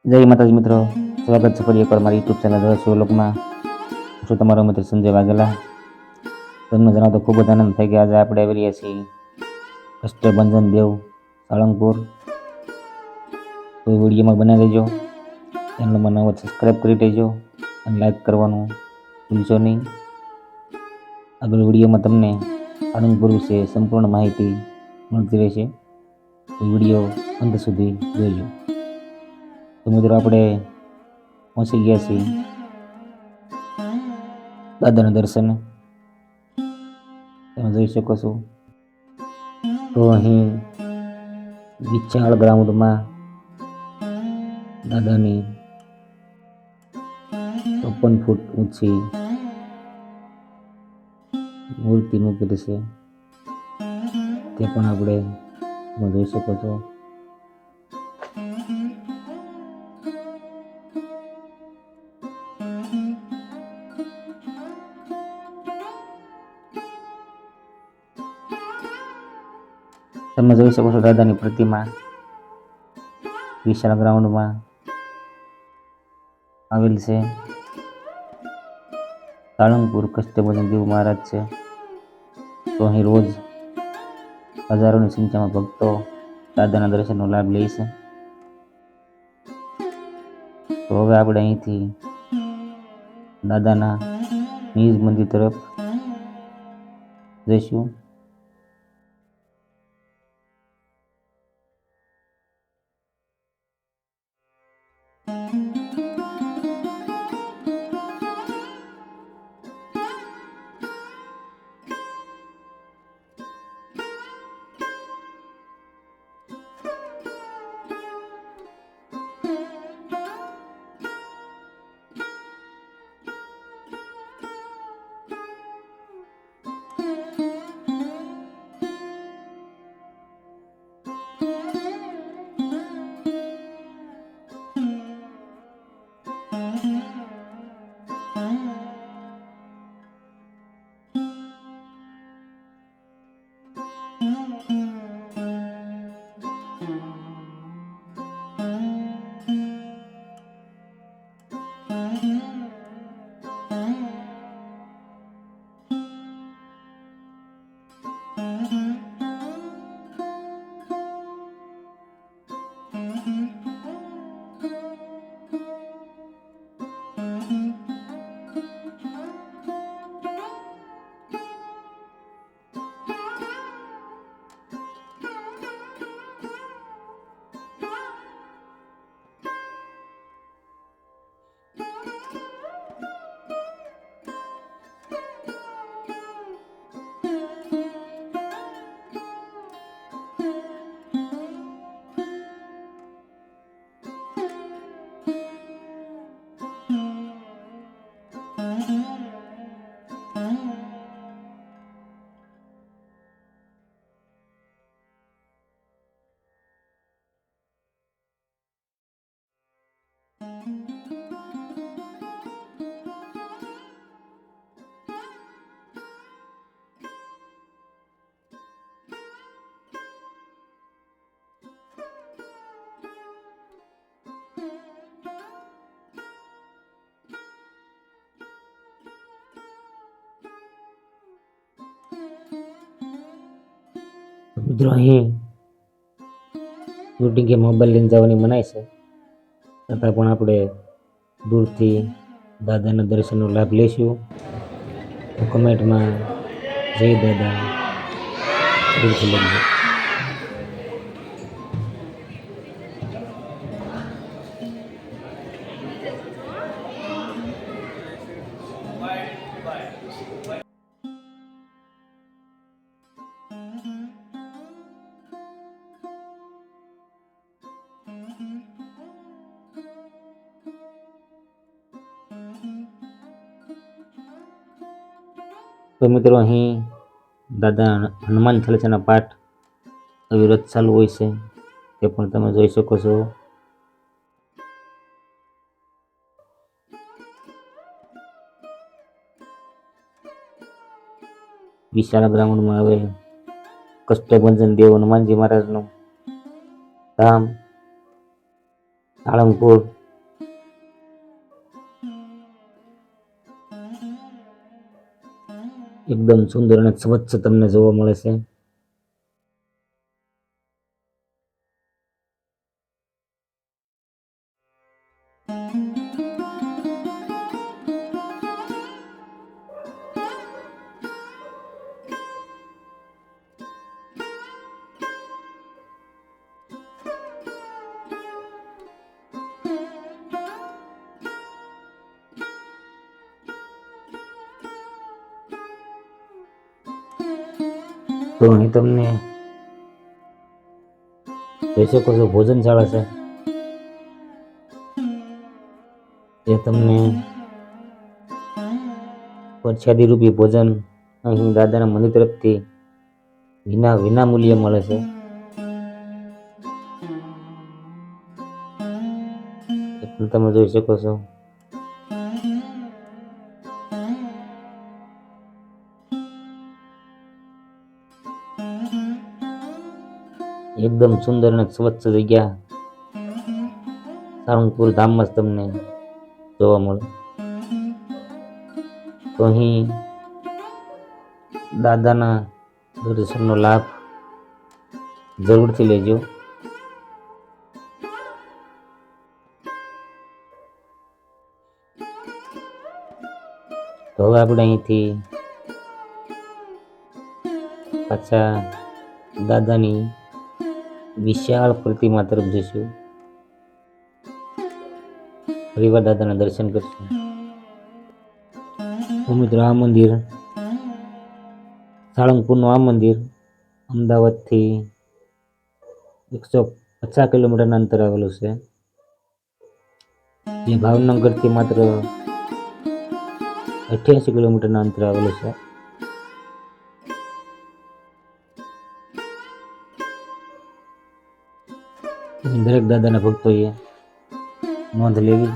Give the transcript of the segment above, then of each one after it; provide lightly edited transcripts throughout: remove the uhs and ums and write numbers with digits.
જય માતાજી મિત્રો, સ્વાગત છે ફરી એકવાર મારી યુટ્યુબ ચેનલ રહસ્ય વ્લોગમાં. હું તમારો મિત્ર સંજય વાઘેલા. તમને જણાવતો ખૂબ જ આનંદ થઈ ગયા. આજે આપણે આવી રહ્યા છીએ કષ્ટભંજન દેવ સાળંગપુર. તો વિડીયોમાં બના દેજો, ચેનલમાં નવો સબસ્ક્રાઈબ કરી દેજો અને લાઈક કરવાનું ભૂલશો નહીં. આગળ વિડીયોમાં તમને સાળંગપુર વિશે સંપૂર્ણ માહિતી મળતી રહેશે, તો વિડીયો અંત સુધી જોઈજો. તો મિત્રો આપણે પહોંચી ગયા છીએ દાદાના દર્શને. તમે જોઈ શકો છો. તો અહીં વિશાળ ગ્રાઉન્ડમાં દાદાની 54 ફૂટ ઊંચી મૂર્તિ મૂકેલી છે, તે પણ આપણે જોઈ શકો છો. તમે જોઈ શકો છો દાદાની પ્રતિમા વિશાળ ગ્રાઉન્ડમાં આવેલ છે. સાળંગપુર કષ્ટભંજન દેવ મહારાજ છે. તો અહીં રોજ હજારોની સંખ્યામાં ભક્તો દાદાના દર્શનનો લાભ લે છે. તો હવે આપણે અહીંથી દાદાના નિજ મંદિર તરફ જઈશું. મિત્રો અહીં શૂટિંગે મોબાઈલ લઈને જવાની મનાય છે, છતાં પણ આપણે દૂરથી દાદાના દર્શનનો લાભ લઈશું. તો કમેન્ટમાં જય દાદા જરૂરથી લખજો. તો મિત્રો અહીં દાદા હનુમાન ચાલીસાના પાઠ અવિરત ચાલુ હોય છે, તે પણ તમે જોઈ શકો છો. વિશાળ ગ્રાઉન્ડમાં આવેલ કષ્ટભંજન દેવ હનુમાનજી મહારાજનું ધામ સાળંગપુર એકદમ સુંદર અને સ્વચ્છ તમને જોવા મળે છે. તો અહીં તમને જોઈ શકો છો ભોજનશાળા છે. એ તમને પ્રસાદી રૂપી ભોજન અહીં દાદાના મંદિર તરફથી વિના મૂલ્યે મળે છે. એ પણ તમે જોઈ શકો છો. એકદમ સુંદર અને સ્વચ્છ જગ્યા સાળંગપુર ધામમાં જ તમને જોવા મળે. તો અહીં દાદાના દર્શનનો લાભ જરૂરથી લેજો. તો હવે આપણે અહીંથી પાછા દાદાની વિશાળ પ્રતિમા તરફ જઈશું. ફરીવાર દાદાના દર્શન કરશું. તો મિત્રો આ મંદિર સાળંગપુરનું આ મંદિર અમદાવાદથી 150 કિલોમીટરના અંતર આવેલું છે. જે ભાવનગરથી માત્ર 88 કિલોમીટરના અંતર આવેલું છે. દરેક દાદાના ભક્તોએ નોંધ લેવી.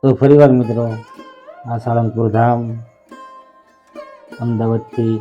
તો ફરીવાર મિત્રો આ સાળંગપુર ધામ અમદાવાદથી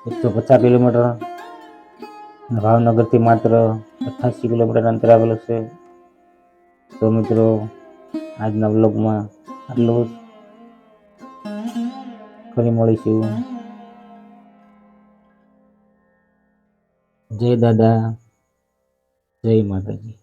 150 કિલોમીટર અને ભાવનગરથી માત્ર 88 કિલોમીટર અંતર આવેલું છે. તો મિત્રો આજના વ્લોગમાં આટલું જ. ફરી મળીશું. જય દાદા, જય માતાજી.